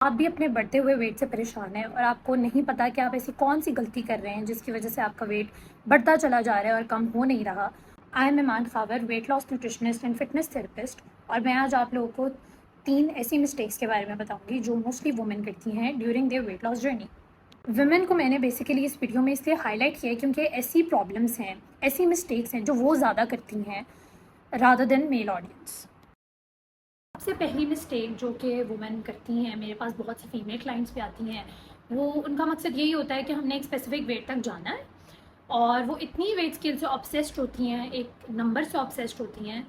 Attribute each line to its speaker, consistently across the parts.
Speaker 1: आप भी अपने बढ़ते हुए वेट से परेशान हैं और आपको नहीं पता कि आप ऐसी कौन सी गलती कर रहे हैं जिसकी वजह से आपका वेट बढ़ता चला जा रहा है और कम हो नहीं रहा। I am Iman Khawar, weight loss nutritionist and fitness therapist, और मैं आज आप लोगों को 3 ऐसी मिस्टेक्स के बारे में बताऊंगी जो मोस्टली वुमेन करती हैं during their weight loss journey. Women को मैंने बेसिकली इस वीडियो में इसलिए हाईलाइट किया है क्योंकि ऐसी प्रॉब्लम्स हैं, ऐसी मिस्टेक्स हैं जो वो ज़्यादा करती हैं रादर देन मेल ऑडियंस। सबसे पहली मिस्टेक जो कि वुमेन करती हैं, मेरे पास बहुत सी फीमेल क्लाइंट्स भी आती हैं, वो उनका मकसद यही होता है कि हमने एक स्पेसिफिक वेट तक जाना है और वो इतनी वेट स्केल से ऑब्सेस्ड होती हैं, एक नंबर से ऑब्सेस्ड होती हैं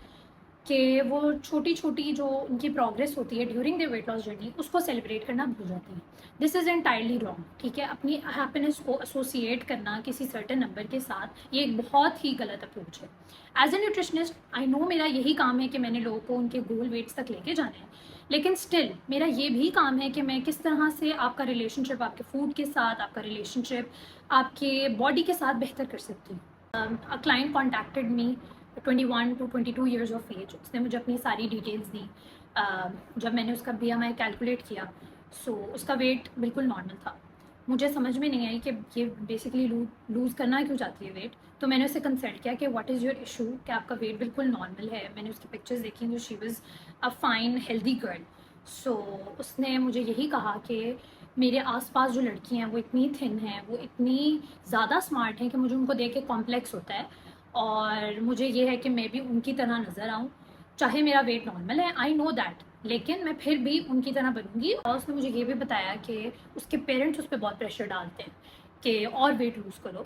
Speaker 1: कि वो छोटी छोटी जो उनकी प्रोग्रेस होती है during the weight loss journey उसको सेलिब्रेट करना भूल जाती हैं। दिस इज़ एंटायरली रॉन्ग, ठीक है। अपनी हैप्पीनेस को एसोसिएट करना किसी सर्टेन नंबर के साथ ये एक बहुत ही गलत अप्रोच है। As a nutritionist I know मेरा यही काम है कि मैंने लोगों को उनके गोल वेट्स तक लेके जाना है, लेकिन स्टिल मेरा ये भी काम है कि मैं किस तरह से आपका रिलेशनशिप आपके फूड के साथ, आपका रिलेशनशिप आपके बॉडी के साथ बेहतर कर सकती हूँ। A client contacted me 21 to 22 years of age. उसने मुझे अपनी सारी डिटेल्स दी। जब मैंने उसका BMI कैलकुलेट किया, सो उसका वेट बिल्कुल नॉर्मल था। मुझे समझ में नहीं आई कि ये बेसिकली लूज़ करना क्यों चाहती है वेट। तो मैंने उससे कंसल्ट किया कि व्हाट इज़ योर इशू, कि आपका वेट बिल्कुल नॉर्मल है। मैंने उसकी पिक्चर्स देखी तो she was a fine healthy girl. So उसने मुझे यही कहा कि मेरे आसपास जो लड़की हैं वो इतनी थिन हैं, वो इतनी ज़्यादा स्मार्ट हैं कि मुझे उनको देख के कॉम्प्लेक्स होता है और मुझे ये है कि मैं भी उनकी तरह नज़र आऊँ। चाहे मेरा वेट नॉर्मल है, आई नो दैट, लेकिन मैं फिर भी उनकी तरह बनूँगी। और उसने मुझे ये भी बताया कि उसके पेरेंट्स उस पर बहुत प्रेशर डालते हैं कि और वेट लूज़ करो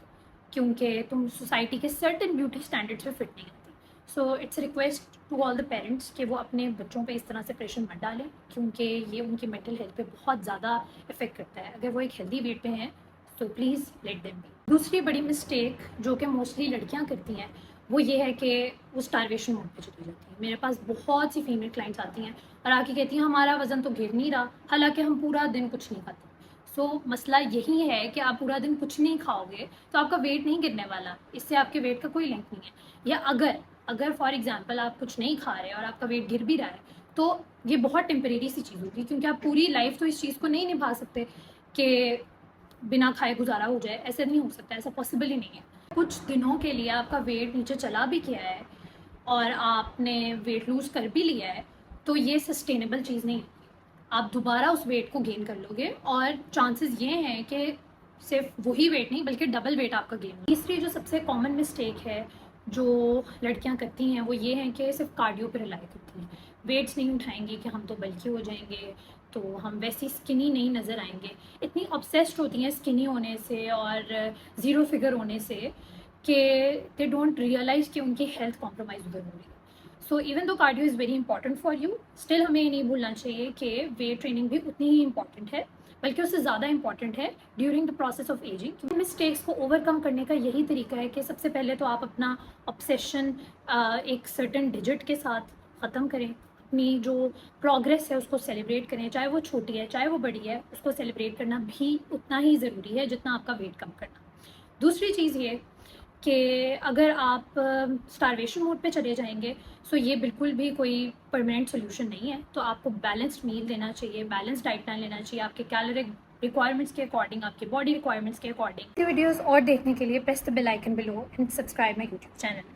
Speaker 1: क्योंकि तुम सोसाइटी के सर्टेन ब्यूटी स्टैंडर्ड्स पे फिट नहीं आती। So it's request to all the parents कि वो अपने बच्चों पे इस तरह से प्रेशर मत डालें क्योंकि ये उनकी मेंटल हेल्थ पे बहुत ज़्यादा इफेक्ट करता है। अगर वो एक हेल्दी वेट पे हैं तो प्लीज़ लेट देम बी। दूसरी बड़ी मिस्टेक जो कि मोस्टली लड़कियां करती हैं वो ये है कि वो स्टारवेशन मोड पे चली जाती हैं। मेरे पास बहुत सी फीमेल क्लाइंट्स आती हैं और आके कहती हैं हमारा वज़न तो गिर नहीं रहा, हालांकि हम पूरा दिन कुछ नहीं खाते। सो मसला यही है कि आप पूरा दिन कुछ नहीं खाओगे तो आपका वेट नहीं गिरने वाला, इससे आपके वेट का कोई लिंक नहीं है। या अगर अगर फॉर एग्जाम्पल आप कुछ नहीं खा रहे और आपका वेट गिर भी रहा है तो ये बहुत टेम्परेरी सी चीज़ होगी, क्योंकि आप पूरी लाइफ तो इस चीज़ को नहीं निभा सकते कि बिना खाए गुजारा हो जाए। ऐसे नहीं हो सकता, ऐसा पॉसिबल ही नहीं है। कुछ दिनों के लिए आपका वेट नीचे चला भी गया है और आपने वेट लूज़ कर भी लिया है तो ये सस्टेनेबल चीज़ नहीं है। आप दोबारा उस वेट को गेन कर लोगे और चांसेस ये हैं कि सिर्फ वही वेट नहीं बल्कि डबल वेट आपका गेन हो। तीसरी जो सबसे कॉमन मिस्टेक है जो लड़कियां करती हैं वो ये है कि सिर्फ कार्डियो पर रिलाई करती हैं। वेट्स नहीं उठाएंगी कि हम तो बल्कि हो जाएंगे, तो हम वैसी स्किनी नहीं नज़र आएंगे। इतनी ऑब्सेस्ड होती हैं स्किनी होने से और ज़ीरो फिगर होने से कि दे डोंट रियलाइज़ कि उनकी हेल्थ कॉम्प्रोमाइज़ उधर हो रही है। So even though cardio is very important for you, still हमें ये नहीं भूलना चाहिए कि वेट ट्रेनिंग भी उतनी ही इंपॉर्टेंट है, बल्कि उससे ज़्यादा इंपॉर्टेंट है during the process of ageing. Mistakes को ओवरकम करने का यही तरीका है कि सबसे पहले तो आप अपना ऑब्सेशन एक सर्टन डिजिट के साथ ख़त्म करें। अपनी जो प्रोग्रेस है उसको सेलिब्रेट करें, चाहे वो छोटी है चाहे वो बड़ी है, उसको सेलिब्रेट करना भी उतना ही ज़रूरी है जितना आपका वेट कम करना। दूसरी चीज़ ये कि अगर आप स्टारवेशन मोड पे चले जाएंगे सो ये बिल्कुल भी कोई परमानेंट सोल्यूशन नहीं है। तो आपको बैलेंस्ड मील लेना चाहिए, बैलेंस डाइट प्लान लेना चाहिए आपके कैलोरिक रिक्वायरमेंट्स के अकॉर्डिंग, आपके बॉडी रिक्वायरमेंट्स के अकॉर्डिंग। वीडियोस और देखने के लिए press the bell icon below and subscribe my YouTube channel.